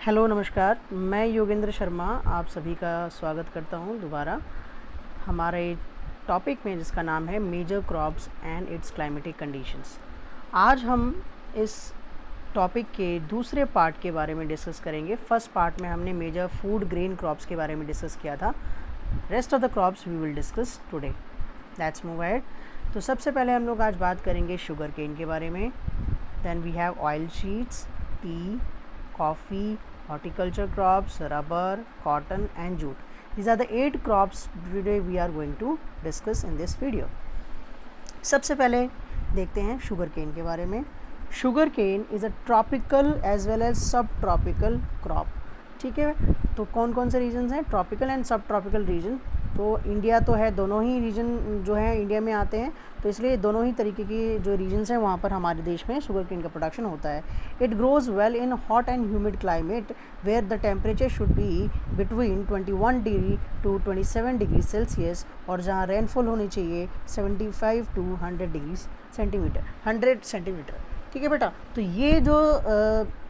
Hello नमस्कार, मैं योगेंद्र शर्मा आप सभी का स्वागत करता हूं दोबारा हमारे टॉपिक में जिसका नाम है major crops and its climatic conditions. आज हम इस टॉपिक के दूसरे पार्ट के बारे में डिस्कस करेंगे। फर्स्ट पार्ट में हमने मेजर फूड ग्रेन क्रॉप्स के बारे में डिस्कस किया था। Rest of the crops we will discuss today. Let's move ahead. तो सबसे पहले हम लोग आज बात करेंगे शुगर केन के बारे में। Then we have oil seeds, tea, coffee, horticulture crops, rubber, cotton and jute. These are the 8 crops today we are going to discuss in this video. सबसे पहले देखते हैं शुगर केन के बारे में। Sugar cane is a tropical as well as subtropical crop. ठीक है, तो कौन कौन से रीजन्स हैं? ट्रॉपिकल एंड सब ट्रॉपिकल रीजन। तो इंडिया तो है, दोनों ही रीजन जो है इंडिया में आते हैं, तो इसलिए दोनों ही तरीके की जो रीजन्स हैं वहाँ पर हमारे देश में शुगर केन का प्रोडक्शन होता है। It grows well in hot and humid climate where the temperature should be between 21 degree to 27 degree Celsius, और जहाँ रेनफॉल होनी चाहिए 75 टू 100 डिग्री सेंटीमीटर, 100 सेंटीमीटर। ठीक है बेटा, तो ये जो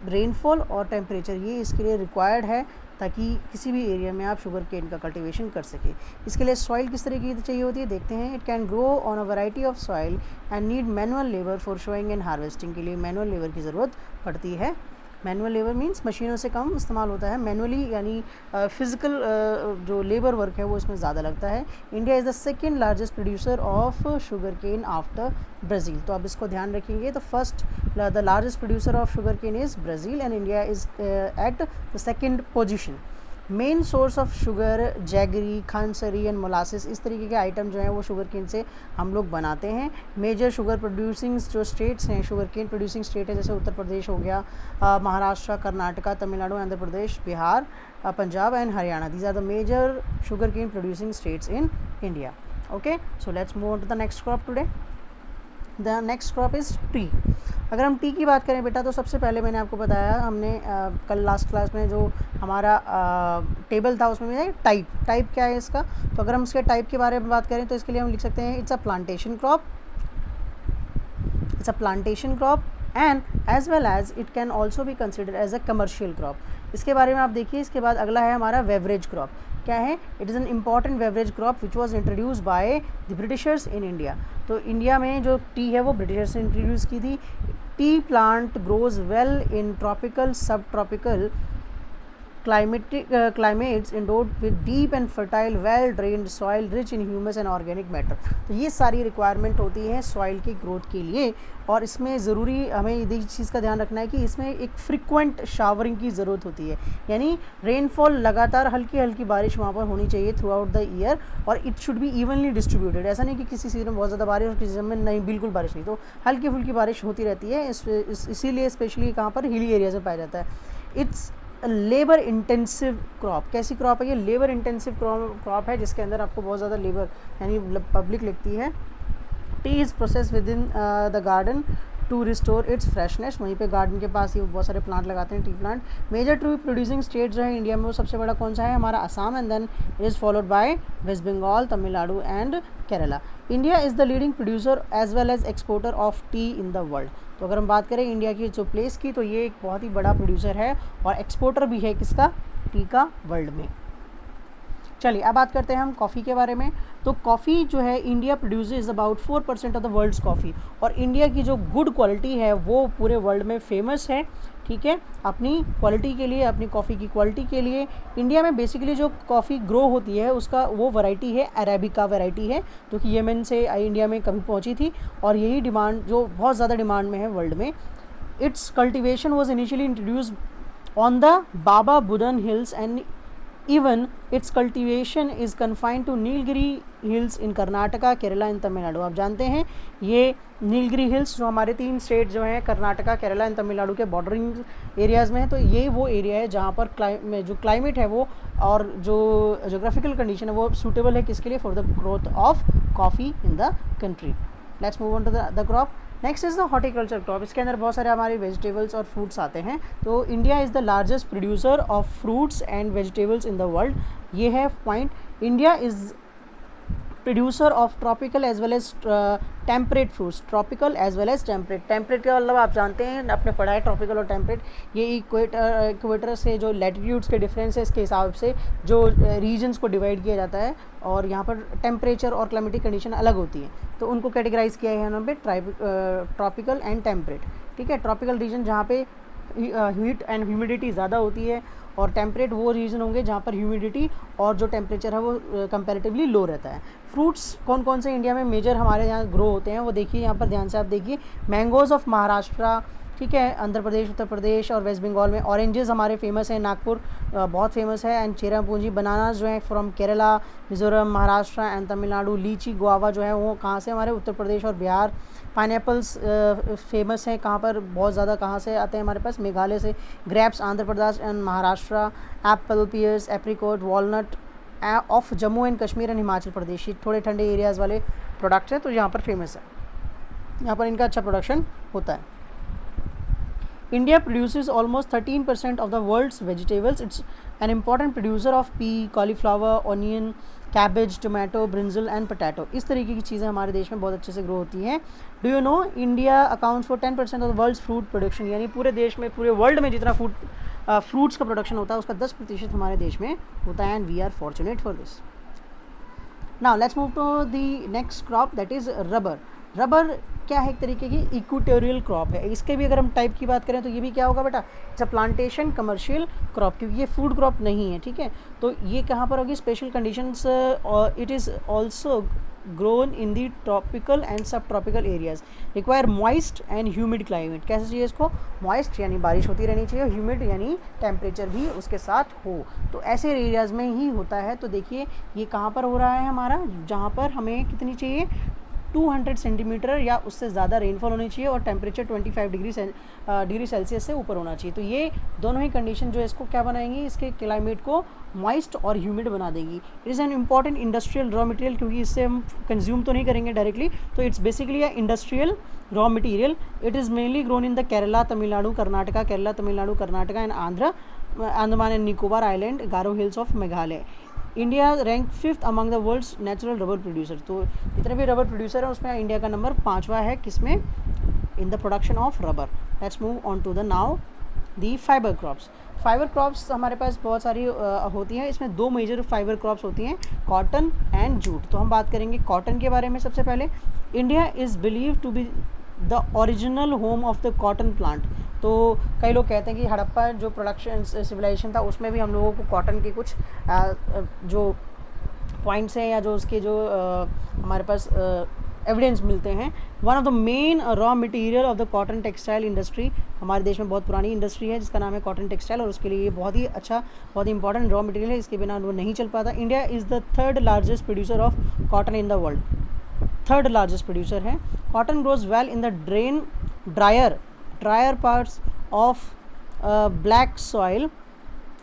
रेनफॉल और टेम्परेचर ये इसके लिए रिक्वायर्ड है ताकि किसी भी एरिया में आप शुगर केन का कल्टीवेशन कर सके। इसके लिए सॉइल किस तरह की चाहिए होती है देखते हैं। It can grow on a variety of soil and need manual labour for showing and harvesting. के लिए मैनुअल लेबर की ज़रूरत पड़ती है। मैनुअल लेबर मींस मशीनों से कम इस्तेमाल होता है, मैनुअली यानी फिज़िकल जो लेबर वर्क है वो इसमें ज़्यादा लगता है। India is the second largest producer of sugar cane after Brazil. तो आप इसको ध्यान रखेंगे। तो first the largest producer of sugar cane is Brazil and India is at the second position. Main source of sugar jaggery, khandsari and molasses, इस तरीके के item जो हैं वो शुगर केन से हम लोग बनाते हैं। मेजर शुगर प्रोड्यूसिंग जो स्टेट्स हैं, शुगर केन प्रोड्यूसिंग स्टेट है, जैसे उत्तर प्रदेश हो गया, Maharashtra, Karnataka, Tamil Nadu, Andhra Pradesh, Bihar, Punjab and Haryana. These are the major sugar cane producing states in India. Okay, so let's move on to the next crop today. The next crop is T. अगर हम T की बात करें बेटा, तो सबसे पहले मैंने आपको बताया, हमने कल लास्ट क्लास में जो हमारा टेबल था उसमें भी टाइप क्या है इसका। तो अगर हम इसके टाइप के बारे में बात करें तो इसके लिए हम लिख सकते हैं it's a plantation crop and as well as it can also be consider as a commercial crop. इसके बारे में आप देखिए। इसके बाद अगला है हमारा बेवरेज क्रॉप। क्या है? It is an important beverage crop which was introduce by the Britishers in India. तो इंडिया में जो टी है वो ब्रिटिशर्स ने इंट्रोड्यूस की थी। T plant grows well in tropical, सब tropical climates endowed with deep and fertile, well drained soil rich in humus and organic matter। तो ये सारी रिक्वायरमेंट होती है सॉइल की ग्रोथ के लिए, और इसमें ज़रूरी हमें इस चीज़ का ध्यान रखना है कि इसमें एक फ्रिक्वेंट शावरिंग की ज़रूरत होती है, यानी रेनफॉल लगातार हल्की हल्की बारिश वहाँ पर होनी चाहिए थ्रू आउट द ईयर, और it should be evenly distributed. ऐसा नहीं कि किसी सीजन में बहुत ज़्यादा बारिश और किसी सीजन में नहीं, बिल्कुल बारिश नहीं। तो हल्की फुल्की बारिश होती रहती है। इसीलिए स्पेशली कहाँ पर हिली एरियाज में पाया जाता है। It's labour intensive crop. कैसी क्रॉप है ये? लेबर इंटेंसिव क्रॉप है, जिसके अंदर आपको बहुत ज़्यादा लेबर यानी पब्लिक लगती है। Tea is process within the garden to restore its freshness. वहीं पे गार्डन के पास ही बहुत सारे प्लांट लगाते हैं, tea plant. Major tree producing state जो है इंडिया में वो सबसे बड़ा कौन सा है? हमारा Assam, and then it is followed by West Bengal, Tamil Nadu and Kerala. India is the leading producer as well as exporter of tea in the world. तो अगर हम बात करें इंडिया की जो प्लेस की, तो ये एक बहुत ही बड़ा प्रोड्यूसर है और एक्सपोर्टर भी है किसका? टी का, वर्ल्ड में। चलिए अब बात करते हैं हम कॉफ़ी के बारे में। तो कॉफ़ी जो है India produces about 4% of the world's coffee, और इंडिया की जो गुड क्वालिटी है वो पूरे वर्ल्ड में फेमस है। ठीक है, अपनी क्वालिटी के लिए, अपनी कॉफ़ी की क्वालिटी के लिए। इंडिया में बेसिकली जो कॉफ़ी ग्रो होती है उसका वो वैरायटी है अरेबिका वैरायटी है, जो कि यमन से इंडिया में कभी पहुंची थी, और यही डिमांड जो बहुत ज़्यादा डिमांड में है वर्ल्ड में। It's cultivation was initially introduce on the Baba Budan hills and even its cultivation is confined to Nilgiri hills in Karnataka, Kerala and Tamil Nadu. आप जानते हैं ये नीलगिरी हिल्स जो हमारे 3 स्टेट जो हैं कर्नाटका, केरला एंड तमिलनाडु के बॉर्डरिंग एरियाज़ में है। तो ये वो एरिया है जहाँ पर जो क्लाइमेट है वो और जो जोग्राफिकल कंडीशन है वो सूटेबल है किसके लिए? For the growth of coffee in the country. Let's move on to the crop. Next is the horticulture crop. इसके अंदर बहुत सारे हमारे वेजिटेबल्स और फ्रूट्स आते हैं। तो India is the largest producer of fruits and vegetables in the world. ये है point. India is producer of tropical as well as temperate fruits, tropical as well as temperate. Temperate का मतलब आप जानते हैं, आपने पढ़ा है ट्रॉपिकल और टेम्परेट, ये इक्वेटर से जो लैटिट्यूड्स के डिफरेंसेस के हिसाब से जो रीजन्स को डिवाइड किया जाता है, और यहाँ पर टेम्परेचर और क्लाइमेटिक कंडीशन अलग होती है, तो उनको कैटेगराइज किया है यहाँ पे ट्रॉपिकल एंड टेम्परेट। ठीक है, ट्रॉपिकल रीजन जहाँ पे हीट एंड ह्यूमिडिटी ज़्यादा होती है, और टेम्परेट वो रीजन होंगे जहाँ पर ह्यूमिडिटी और जो टेम्परेचर है वो कंपैरेटिवली लो रहता है। फ्रूट्स कौन कौन से इंडिया में मेजर हमारे यहाँ ग्रो होते हैं वो देखिए, यहाँ पर ध्यान से आप देखिए। मैंगोज़ ऑफ महाराष्ट्र, ठीक है, आंध्र प्रदेश, उत्तर प्रदेश और वेस्ट बंगाल में। ऑरेंजेस हमारे फेमस हैं, नागपुर बहुत फेमस है, एंड चेरापूंजी। बनानास जो है फ्रॉम केरला, मिज़ोरम, महाराष्ट्र एंड तमिलनाडु। लीची, गुआवा जो है वो कहाँ से, हमारे उत्तर प्रदेश और बिहार। पाइनएप्पल्स फेमस हैं, कहाँ पर बहुत ज़्यादा, कहाँ से आते हैं हमारे पास, मेघालय से। Grapes Andhra Pradesh and Maharashtra. Apple, pears, apricot, walnut of Jammu and Kashmir and Himachal Pradesh. ये थोड़े ठंडे एरियाज़ वाले प्रोडक्ट्स हैं, तो यहाँ पर फेमस है, यहाँ पर इनका अच्छा प्रोडक्शन होता है। India produces almost 13% of the world's vegetables. It's an important producer of pea, cauliflower, onion, cabbage, tomato, brinjal and potato. इस तरीके की चीज़ें हमारे देश में बहुत अच्छे से ग्रो होती हैं। Do you know India accounts for 10% of the world's fruit production? यानी पूरे देश में, पूरे वर्ल्ड में जितना फ्रूट्स का प्रोडक्शन होता है उसका 10% हमारे देश में होता है, and we are fortunate for this. Now let's move to the next crop, that is rubber. Rubber क्या है, एक तरीके की इक्वेटोरियल क्रॉप है। इसके भी अगर हम टाइप की बात करें तो ये भी क्या होगा बेटा, it's a plantation commercial crop, क्योंकि ये फूड क्रॉप नहीं है। ठीक है, तो ये कहाँ पर होगी, special conditions. It is also grown in the tropical and सब tropical areas, require moist and humid climate. कैसे चाहिए इसको, मॉइस्ट यानी बारिश होती रहनी चाहिए, ह्यूमिड यानी टेम्परेचर भी उसके साथ हो, तो ऐसे एरियाज़ में ही होता है। तो देखिए ये कहाँ पर हो रहा है हमारा, जहाँ पर हमें कितनी चाहिए, 200 सेंटीमीटर या उससे ज़्यादा रेनफॉल होनी चाहिए, और टेम्परेचर 25 डिग्री सेल्सियस से ऊपर होना चाहिए। तो ये दोनों ही कंडीशन जो है इसको क्या बनाएंगी, इसके क्लाइमेट को मॉइस्ट और ह्यूमिड बना देगी। It is an important industrial raw material, क्योंकि इससे हम कंज्यूम तो नहीं करेंगे डायरेक्टली, तो it's basically a industrial raw material. It is mainly grown in the Kerala, Tamil Nadu, Karnataka, Kerala, Tamil Nadu, Karnataka and Andaman and Nicobar island, Garo Hills of Meghalaya. India rank 5th among the world's natural rubber producer. तो जितने भी रबर प्रोड्यूसर हैं उसमें इंडिया का नंबर 5वां है, किसमें, in the production of rubber. Let's move on to the now the fibre crops. Fibre crops हमारे पास बहुत सारी होती हैं, इसमें 2 मेजर फाइबर क्रॉप्स होती हैं, कॉटन एंड जूट। तो हम बात करेंगे कॉटन के बारे में। सबसे पहले, India is believe to be the original home of the cotton plant. तो कई लोग कहते हैं कि हड़प्पा जो प्रोडक्शन सिविलाइजेशन था उसमें भी हम लोगों को कॉटन के कुछ जो पॉइंट्स हैं या जो उसके जो हमारे पास एविडेंस मिलते हैं। One of the main raw material of the cotton textile industry, हमारे देश में बहुत पुरानी इंडस्ट्री है जिसका नाम है कॉटन टेक्सटाइल, और उसके लिए ये बहुत ही अच्छा, बहुत ही इंपॉर्टेंट रॉ मटेरियल है, इसके बिना वो नहीं चल पाता। India is the 3rd largest producer of cotton in the world, 3rd largest producer है। Cotton grows well in the drier parts of black soil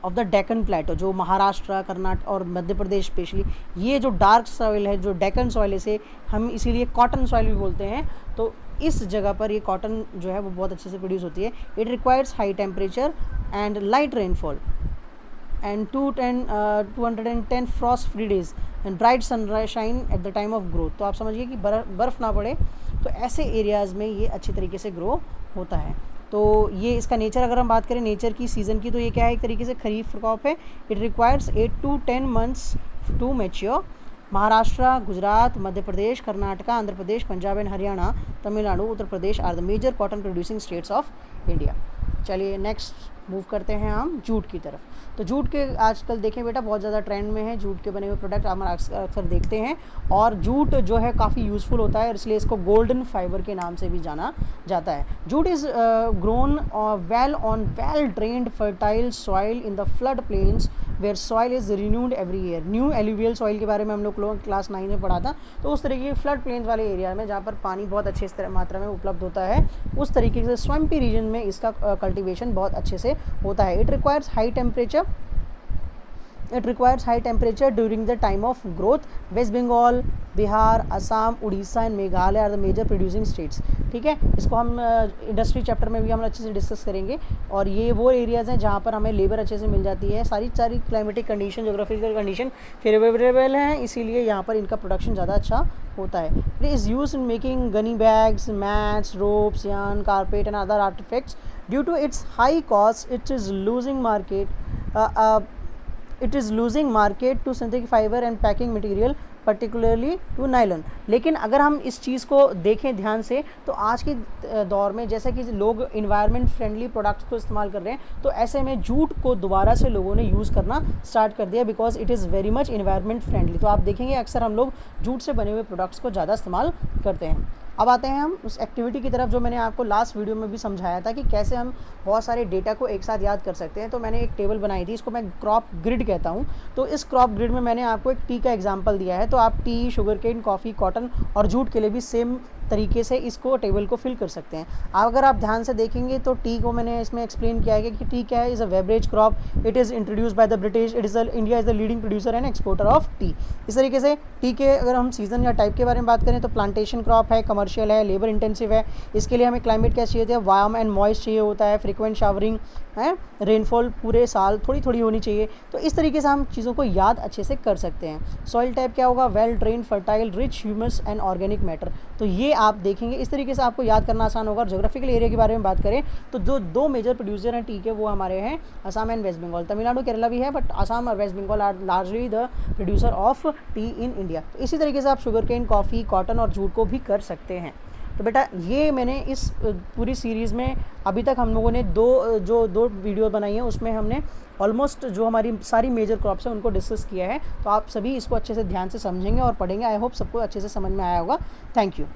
of the Deccan plateau, जो महाराष्ट्र, कर्नाटक और मध्य प्रदेश स्पेशली, ये जो डार्क सॉइल है, जो डेक्कन सॉइल है, इसे हम इसीलिए कॉटन सॉइल भी बोलते हैं। तो इस जगह पर ये कॉटन जो है वो बहुत अच्छे से प्रोड्यूस होती है। It requires high temperature and light rainfall and 210 Frost free days and bright sunshine at the time of growth. तो आप समझिए कि बर्फ़ ना पड़े, तो ऐसे एरियाज़ में ये अच्छी तरीके से ग्रो होता है। तो ये इसका नेचर, अगर हम बात करें नेचर की, सीज़न की, तो ये क्या है, एक तरीके से खरीफ क्रॉप है। It requires 8 to 10 months to mature. Maharashtra, Gujarat, Madhya Pradesh, Karnataka, Andhra Pradesh, Punjab and Haryana, Tamil Nadu, Uttar Pradesh are the major cotton producing states of India. चलिए नेक्स्ट मूव करते हैं हम जूट की तरफ। तो जूट के आजकल देखें बेटा बहुत ज़्यादा ट्रेंड में है, जूट के बने हुए प्रोडक्ट हम अक्सर देखते हैं, और जूट जो है काफ़ी यूज़फुल होता है, इसलिए इसको गोल्डन फाइबर के नाम से भी जाना जाता है। Jute is grown well on well drained fertile soil in the flood plains where soil is renewed every year. New alluvial soil के बारे में हम लोग क्लास 9 में पढ़ा था। तो उस तरीके के फ्लड प्लेन्स वाले एरिया में जहाँ पर पानी बहुत अच्छे मात्रा में उपलब्ध होता है, उस तरीके से स्वैम्पी रीजन में इसका कल्टिवेशन बहुत अच्छे से होता है। It requires high temperature it requires high temperature during the time of growth. West Bengal, Bihar, Assam, Orissa and Meghalaya are the major producing states. ठीक है, इसको हम इंडस्ट्री चैप्टर में भी हम अच्छे से डिस्कस करेंगे. और ये वो एरियाज़ हैं जहाँ पर हमें लेबर अच्छे से मिल जाती है. सारी climatic condition, geographical condition favourable हैं, इसीलिए यहाँ पर इनका प्रोडक्शन ज़्यादा अच्छा होता है. It is use in making gunny bags, mats, ropes, yarn, carpet and other artefacts. Due to its high cost it is losing market to synthetic fibre and packing material, particularly to nylon. लेकिन अगर हम इस चीज़ को देखें ध्यान से, तो आज के दौर में जैसा कि लोग इन्वायरमेंट फ्रेंडली प्रोडक्ट्स को इस्तेमाल कर रहे हैं, तो ऐसे में जूट को दोबारा से लोगों ने यूज़ करना स्टार्ट कर दिया, because it is very much environment friendly. तो आप देखेंगे अक्सर हम लोग जूट से बने हुए प्रोडक्ट्स को ज़्यादा इस्तेमाल करते हैं. अब आते हैं हम उस एक्टिविटी की तरफ जो मैंने आपको लास्ट वीडियो में भी समझाया था कि कैसे हम बहुत सारे डेटा को एक साथ याद कर सकते हैं. तो मैंने एक टेबल बनाई थी, इसको मैं क्रॉप ग्रिड कहता हूँ. तो इस क्रॉप ग्रिड में मैंने आपको एक टी का एग्जांपल दिया है. तो आप tea, sugar cane, coffee, cotton और जूट के लिए भी सेम तरीके से इसको टेबल को फिल कर सकते हैं. अगर आप ध्यान से देखेंगे तो टी को मैंने इसमें एक्सप्लेन किया है कि टी क्या है. Is a beverage crop. It is introduce by the British. India is the leading producer and exporter of tea. इस तरीके से टी के अगर हम सीज़न या टाइप के बारे में बात करें तो प्लांटेशन क्रॉप है, कमर्शियल है, लेबर इंटेंसिव है. इसके लिए हमें क्लाइमेट क्या चाहिए था, वार्म एंड मॉइस्ट चाहिए होता है, फ्रिक्वेंट शावरिंग है, रेनफॉल पूरे साल थोड़ी थोड़ी होनी चाहिए. तो इस तरीके से हम चीज़ों को याद अच्छे से कर सकते हैं. सॉइल टाइप क्या होगा, well drain, fertile, rich humus and organic matter. तो ये आप देखेंगे इस तरीके से आपको याद करना आसान होगा. जोग्राफिकल एरिया के बारे में बात करें तो जो दो मेजर प्रोड्यूसर हैं टी के, वो हमारे हैं असम एंड वेस्ट बंगाल. तमिलनाडु, केरला भी है, बट असम और West Bengal are largely the producer of tea in India. तो इसी तरीके से आप शुगर केन, कॉफ़ी, कॉटन और जूट को भी कर सकते हैं. तो बेटा ये मैंने इस पूरी सीरीज़ में अभी तक हम लोगों ने दो वीडियो बनाई हैं, उसमें हमने ऑलमोस्ट जो हमारी सारी मेजर क्रॉप्स हैं उनको डिस्कस किया है. तो आप सभी इसको अच्छे से ध्यान से समझेंगे और पढ़ेंगे. आई होप सबको अच्छे से समझ में आया होगा. Thank you.